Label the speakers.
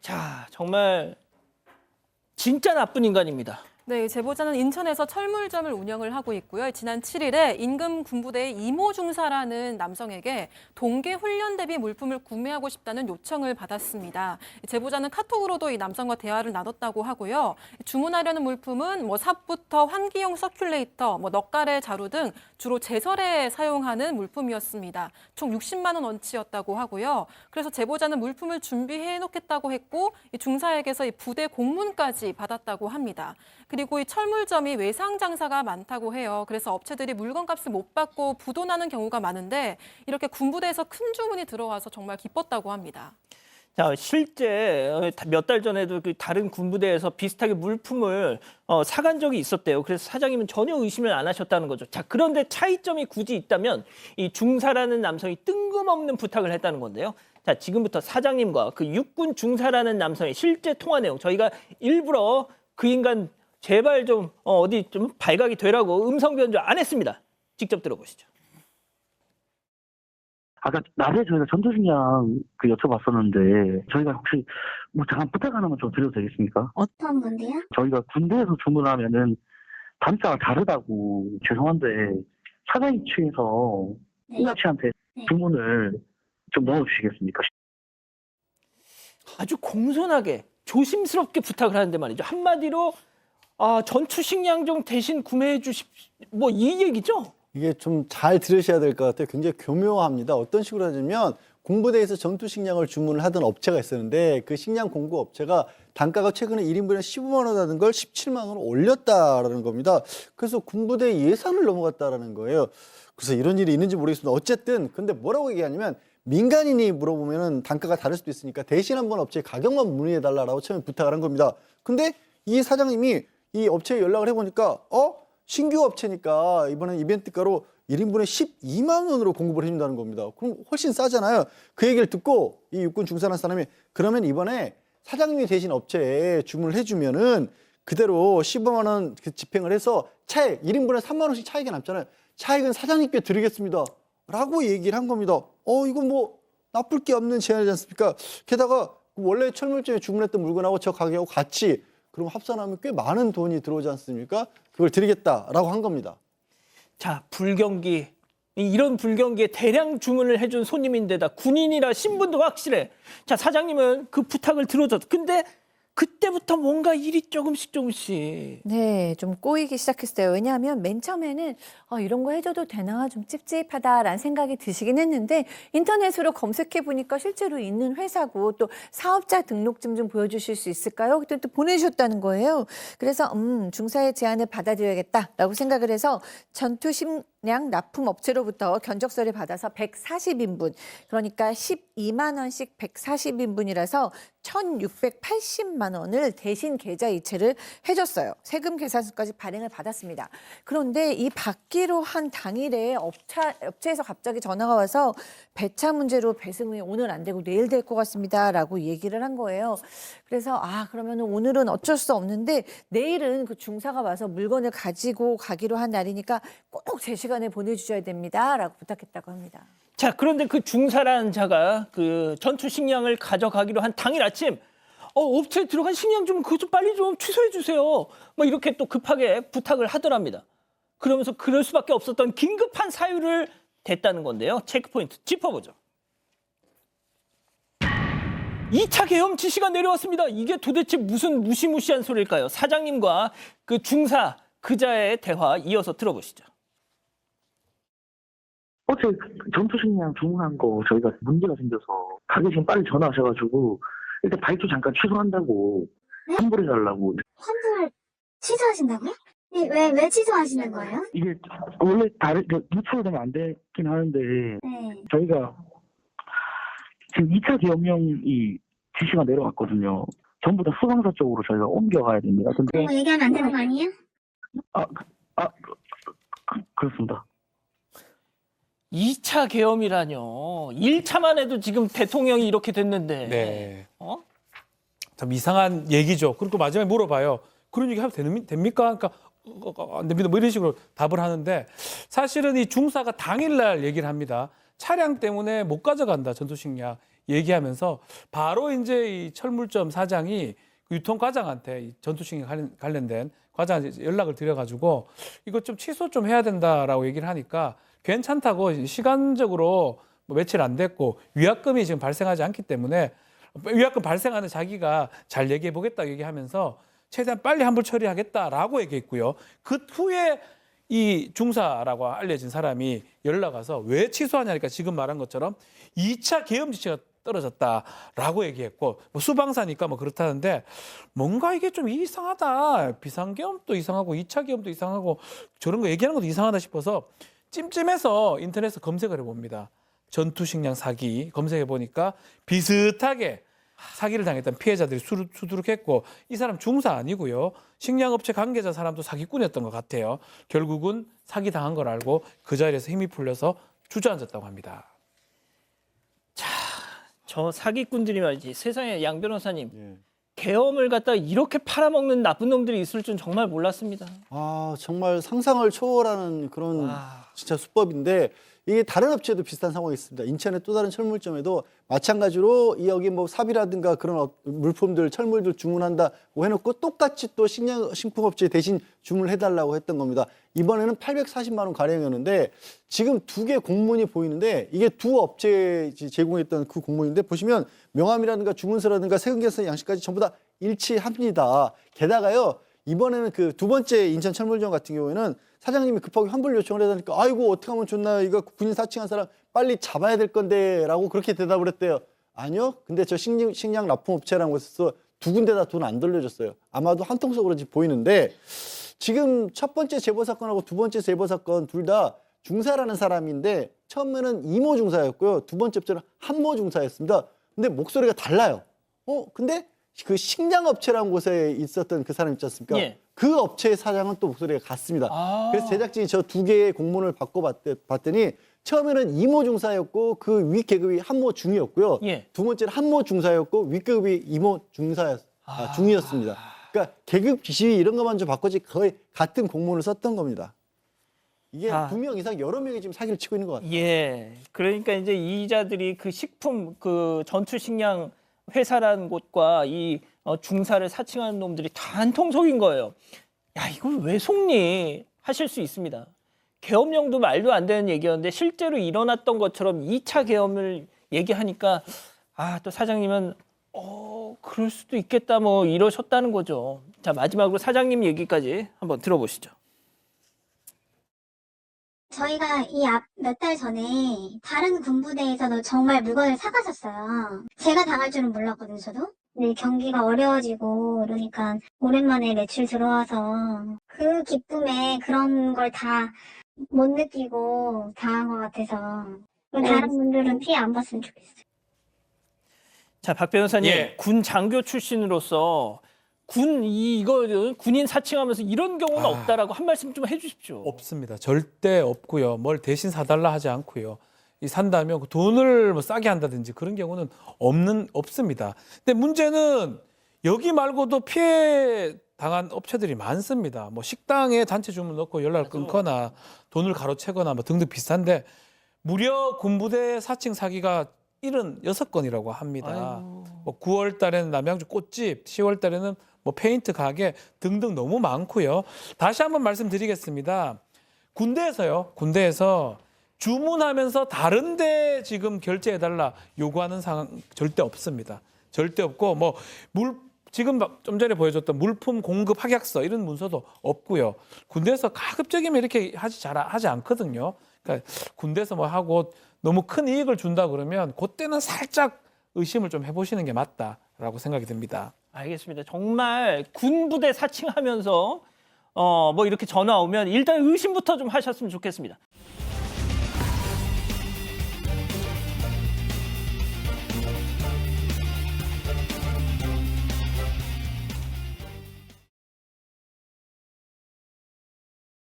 Speaker 1: 자, 정말 진짜 나쁜 인간입니다.
Speaker 2: 네, 제보자는 인천에서 철물점을 운영을 하고 있고요. 지난 7일에 인근 군부대의 이모 중사라는 남성에게 동계 훈련 대비 물품을 구매하고 싶다는 요청을 받았습니다. 제보자는 카톡으로도 이 남성과 대화를 나눴다고 하고요. 주문하려는 물품은 삽부터 환기용 서큘레이터, 넉갈의 자루 등 주로 제설에 사용하는 물품이었습니다. 총 60만 원 원치였다고 하고요. 그래서 제보자는 물품을 준비해 놓겠다고 했고 이 중사에게서 이 부대 공문까지 받았다고 합니다. 그리고 이 철물점이 외상 장사가 많다고 해요. 그래서 업체들이 물건값을 못 받고 부도나는 경우가 많은데 이렇게 군부대에서 큰 주문이 들어와서 정말 기뻤다고 합니다.
Speaker 1: 자, 실제 몇 달 전에도 그 다른 군부대에서 비슷하게 물품을 사간 적이 있었대요. 그래서 사장님은 전혀 의심을 안 하셨다는 거죠. 자, 그런데 차이점이 굳이 있다면 이 중사라는 남성이 뜬금없는 부탁을 했다는 건데요. 자, 지금부터 사장님과 그 육군 중사라는 남성의 실제 통화 내용 저희가 일부러 그 인간 제발 좀 어디 좀 발각이 되라고 음성 변조 안 했습니다. 직접 들어보시죠.
Speaker 3: 아까 낮에 저희가 전투식량 여쭤봤었는데 저희가 혹시 잠깐 부탁 하나만 좀 드려도 되겠습니까?
Speaker 4: 어떤 건데요?
Speaker 3: 저희가 군대에서 주문하면은 단자가 다르다고 죄송한데 사장이 취해서
Speaker 4: 네.
Speaker 3: 승가 씨한테
Speaker 4: 네.
Speaker 3: 주문을 좀 넣어주시겠습니까?
Speaker 1: 아주 공손하게 조심스럽게 부탁을 하는데 말이죠. 한마디로 전투식량 좀 대신 구매해 주십시오. 이 얘기죠?
Speaker 5: 이게 좀 잘 들으셔야 될 것 같아요. 굉장히 교묘합니다. 어떤 식으로 하냐면 군부대에서 전투식량을 주문을 하던 업체가 있었는데 그 식량 공급 업체가 단가가 최근에 1인분에 15만 원 하던 걸 17만 원으로 올렸다라는 겁니다. 그래서 군부대 예산을 넘어갔다라는 거예요. 그래서 이런 일이 있는지 모르겠습니다. 어쨌든 근데 뭐라고 얘기하냐면 민간인이 물어보면은 단가가 다를 수도 있으니까 대신 한번 업체에 가격만 문의해달라고 처음에 부탁을 한 겁니다. 근데 이 사장님이 이 업체에 연락을 해보니까 신규 업체니까 이번엔 이벤트가로 1인분에 12만 원으로 공급을 해준다는 겁니다. 그럼 훨씬 싸잖아요. 그 얘기를 듣고 이 육군 중사라는 사람이 그러면 이번에 사장님이 대신 업체에 주문을 해주면은 그대로 15만 원 집행을 해서 차액 1인분에 3만 원씩 차익이 남잖아요. 차익은 사장님께 드리겠습니다. 라고 얘기를 한 겁니다. 이거 나쁠 게 없는 제안이지 않습니까? 게다가 원래 철물점에 주문했던 물건하고 저 가격하고 같이 그럼 합산하면 꽤 많은 돈이 들어오지 않습니까? 그걸 드리겠다라고 한 겁니다.
Speaker 1: 자, 불경기. 이런 불경기에 대량 주문을 해준 손님인데다 군인이라 신분도 확실해. 자, 사장님은 그 부탁을 들어줬어. 근데 그때부터 뭔가 일이 조금씩.
Speaker 4: 네, 좀 꼬이기 시작했어요. 왜냐하면 맨 처음에는 이런 거 해줘도 되나 좀 찝찝하다라는 생각이 드시긴 했는데 인터넷으로 검색해 보니까 실제로 있는 회사고 또 사업자 등록증 좀 보여주실 수 있을까요? 그때 또 보내주셨다는 거예요. 그래서 중사의 제안을 받아들여야겠다라고 생각을 해서 전투식량 납품 업체로부터 견적서를 받아서 140인분, 그러니까 12만 원씩 140인분이라서 1,680만 원을 대신 계좌 이체를 해줬어요. 세금 계산서까지 발행을 받았습니다. 그런데 이 받기로 한 당일에 업체에서 갑자기 전화가 와서 배차 문제로 배송이 오늘 안 되고 내일 될 것 같습니다라고 얘기를 한 거예요. 그래서 그러면 오늘은 어쩔 수 없는데 내일은 그 중사가 와서 물건을 가지고 가기로 한 날이니까 꼭 제 시간에 보내주셔야 됩니다라고 부탁했다고 합니다.
Speaker 1: 자, 그런데 그 중사라는 자가 그 전투식량을 가져가기로 한 당일 아침 업체에 들어간 식량 좀 그거 좀 빨리 좀 취소해 주세요. 이렇게 또 급하게 부탁을 하더랍니다. 그러면서 그럴 수밖에 없었던 긴급한 사유를 댔다는 건데요. 체크포인트 짚어보죠. 2차 계엄 지시가 내려왔습니다. 이게 도대체 무슨 무시무시한 소리일까요? 사장님과 그 중사 그자의 대화 이어서 들어보시죠.
Speaker 3: 어제 전투식량 주문한 거 저희가 문제가 생겨서 가게 지금 빨리 전화하셔가지고 일단 발주 잠깐 취소한다고 환불해달라고.
Speaker 4: 환불 취소하신다고요? 왜 취소하시는 거예요?
Speaker 3: 이게 원래 유출되면 안 되긴 하는데
Speaker 4: 네.
Speaker 3: 저희가 지금 2차 계엄령이 지시가 내려왔거든요. 전부 다 수방사 쪽으로 저희가 옮겨가야 됩니다. 근데
Speaker 4: 그런 거 얘기하면 안 되는 거 아니에요?
Speaker 3: 그렇습니다.
Speaker 1: 2차 계엄이라뇨. 1차만 해도 지금 대통령이 이렇게 됐는데.
Speaker 6: 네. 참 이상한 얘기죠. 그리고 마지막에 물어봐요. 그런 얘기 하면 됩니까? 그러니까 안 됩니다. 이런 식으로 답을 하는데 사실은 이 중사가 당일날 얘기를 합니다. 차량 때문에 못 가져간다, 전투식량. 얘기하면서 바로 이제 이 철물점 사장이 유통과장한테 이 전투식량 관련된 과장한테 연락을 드려가지고 이거 좀 취소 좀 해야 된다라고 얘기를 하니까 괜찮다고 시간적으로 뭐 며칠 안 됐고 위약금이 지금 발생하지 않기 때문에 위약금 발생하는 자기가 잘 얘기해 보겠다 얘기하면서 최대한 빨리 환불 처리하겠다라고 얘기했고요. 그 후에 이 중사라고 알려진 사람이 연락 와서 왜 취소하냐니까 지금 말한 것처럼 2차 계엄 지시가 떨어졌다라고 얘기했고 뭐 수방사니까 뭐 그렇다는데 뭔가 이게 좀 이상하다. 비상계엄도 이상하고 2차 계엄도 이상하고 저런 거 얘기하는 것도 이상하다 싶어서 찜찜해서 인터넷에서 검색을 해봅니다. 전투식량 사기 검색해 보니까 비슷하게 사기를 당했던 피해자들이 수두룩했고 이 사람 중사 아니고요. 식량업체 관계자 사람도 사기꾼이었던 것 같아요. 결국은 사기당한 걸 알고 그 자리에서 힘이 풀려서 주저앉았다고 합니다.
Speaker 1: 저 사기꾼들이 말이지. 세상에 양 변호사님.
Speaker 5: 예.
Speaker 1: 계엄을 갖다 이렇게 팔아먹는 나쁜 놈들이 있을 줄 정말 몰랐습니다.
Speaker 5: 아, 정말 상상을 초월하는 그런
Speaker 1: 아.
Speaker 5: 진짜 수법인데 이게 다른 업체도 비슷한 상황이 있습니다. 인천의 또 다른 철물점에도 마찬가지로 여기 뭐 삽이라든가 그런 물품들, 철물들 주문한다고 해놓고 똑같이 또 식품업체 대신 주문을 해달라고 했던 겁니다. 이번에는 840만 원 가량이었는데 지금 두 개 공문이 보이는데 이게 두 업체 제공했던 그 공문인데 보시면 명함이라든가 주문서라든가 세금계산 양식까지 전부 다 일치합니다. 게다가요. 이번에는 그 두 번째 인천 철물점 같은 경우에는 사장님이 급하게 환불 요청을 해다니까 아이고 어떻게 하면 좋나요? 이거 군인 사칭한 사람 빨리 잡아야 될 건데 라고 그렇게 대답을 했대요. 아니요. 근데 저 식량 납품업체라는 곳에서 두 군데 다 돈 안 돌려줬어요. 아마도 한통속으로 지금 보이는데 지금 첫 번째 제보 사건하고 두 번째 제보 사건 둘 다 중사라는 사람인데 처음에는 이모 중사였고요. 두 번째 업체는 한모 중사였습니다. 근데 목소리가 달라요. 근데 그 식량업체라는 곳에 있었던 그 사람 있지 않습니까?
Speaker 1: 예.
Speaker 5: 그 업체의 사장은 또 목소리가 같습니다.
Speaker 1: 아.
Speaker 5: 그래서 제작진이 저 두 개의 공문을 봤더니 처음에는 이모 중사였고 그 위 계급이 한모 중이었고요.
Speaker 1: 예.
Speaker 5: 두 번째는 한모 중사였고 위 계급이 이모 중이었습니다. 그러니까 계급 지위 이런 것만 좀 바꿔지 거의 같은 공문을 썼던 겁니다. 이게
Speaker 1: 아.
Speaker 5: 2명 이상 여러 명이 지금 사기를 치고 있는 것 같아요.
Speaker 1: 예. 그러니까 이제 이자들이 그 식품 그 전투식량 회사라는 곳과 이 중사를 사칭하는 놈들이 다 한통속인 거예요. 야, 이걸 왜 속니? 하실 수 있습니다. 계엄령도 말도 안 되는 얘기였는데 실제로 일어났던 것처럼 2차 계엄을 얘기하니까 또 사장님은 그럴 수도 있겠다 뭐 이러셨다는 거죠. 자, 마지막으로 사장님 얘기까지 한번 들어보시죠.
Speaker 7: 저희가 이 몇 달 전에 다른 군부대에서도 정말 물건을 사가셨어요. 제가 당할 줄은 몰랐거든요, 저도. 근데 경기가 어려워지고 그러니까 오랜만에 매출 들어와서 그 기쁨에 그런 걸 다 못 느끼고 당한 것 같아서 다른 분들은 피해 안 봤으면 좋겠어요.
Speaker 1: 자, 박 변호사님,
Speaker 6: 예.
Speaker 1: 군 장교 출신으로서 이거 군인 사칭하면서 이런 경우는 없다라고 한 말씀 좀 해주십시오.
Speaker 6: 없습니다. 절대 없고요. 뭘 대신 사달라 하지 않고요. 이 산다면 그 돈을 뭐 싸게 한다든지 그런 경우는 없습니다. 근데 문제는 여기 말고도 피해 당한 업체들이 많습니다. 뭐 식당에 단체 주문 넣고 연락을 끊거나 돈을 가로채거나 뭐 등등 비슷한데 무려 군부대 사칭 사기가 76건이라고 합니다. 뭐 9월 달에는 남양주 꽃집, 10월 달에는 뭐 페인트 가게 등등 너무 많고요. 다시 한번 말씀드리겠습니다. 군대에서 주문하면서 다른데 지금 결제해달라 요구하는 상황 절대 없습니다. 절대 없고 지금 좀 전에 보여줬던 물품 공급 확약서 이런 문서도 없고요. 군대에서 가급적이면 이렇게 하지 않거든요. 그러니까 군대에서 뭐 하고 너무 큰 이익을 준다 그러면 그때는 살짝 의심을 좀 해보시는 게 맞다라고 생각이 듭니다.
Speaker 1: 알겠습니다. 정말 군부대 사칭하면서 뭐 이렇게 전화 오면 일단 의심부터 좀 하셨으면 좋겠습니다.